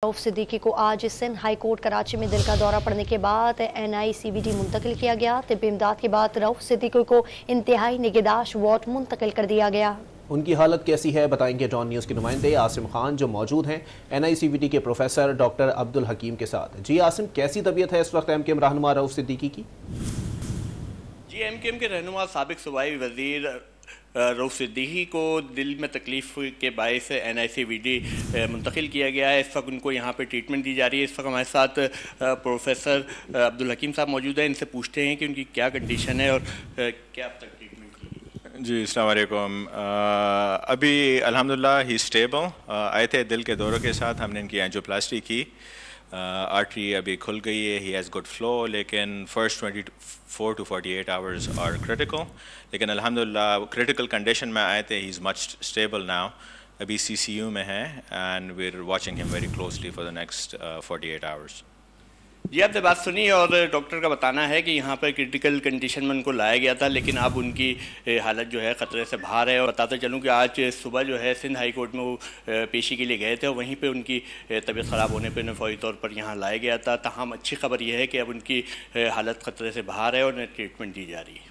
रऊफ सिद्दीकी को आज Sindh high court Karachi में दिल का दौरा पड़ने के बाद NICBD मुंतकिल किया गया। तिब्बी इमदाद के बाद रऊफ सिद्दीकी को इंतहाई निगहदाश्त वार्ड मुंतकिल कर दिया गया। उनकी हालत कैसी है बताएंगे डॉन न्यूज़ के नुमाइंदे आसिम खान जो मौजूद हैं NICBD के प्रोफेसर डॉक्टर अब्दुल हकीम के साथ। जी आसिम, कैसी तबीयत है इस वक्त MKM रहनुमा रऊफ सिद्दीकी की? जी MKM के रहनुमा साबिक सूबाई वज़ीर रऊफ सिद्दीकी को दिल में तकलीफ़ के बायस NICBD मुंतकिल किया गया है। इस वक्त उनको यहाँ पे ट्रीटमेंट दी जा रही है। इस वक्त हमारे साथ प्रोफेसर अब्दुल हकीम साहब मौजूद हैं। इनसे पूछते हैं कि उनकी क्या कंडीशन है और क्या अब तक ट्रीटमेंट की। जी अस्सलाम वालेकुम। अभी अल्हम्दुलिल्लाह ही स्टेबल आए थे दिल के दौरों के साथ। हमने इनकी एंजियोप्लास्टी की, आर्टरी अभी खुल गई है, ही हैज़ गुड फ्लो, लेकिन first 24 to 48 hours are critical. लेकिन अल्हम्दुलिल्लाह क्रिटिकल कंडीशन में आए थे, he is much stable now. अभी CCU में है and we are watching him very closely for the next 48 hours. जी आपने बात सुनी और डॉक्टर का बताना है कि यहाँ पर क्रिटिकल कंडीशन में उनको लाया गया था, लेकिन अब उनकी हालत जो है ख़तरे से बाहर है। और बताते चलूँ कि आज सुबह जो है सिंध हाई कोर्ट में वो पेशी के लिए गए थे और वहीं पे उनकी तबीयत ख़राब होने पे उन्हें फौरी तौर पर यहाँ लाया गया था। ताहम अच्छी खबर यह है कि अब उनकी हालत ख़तरे से बाहर है और उन्हें ट्रीटमेंट दी जा रही है।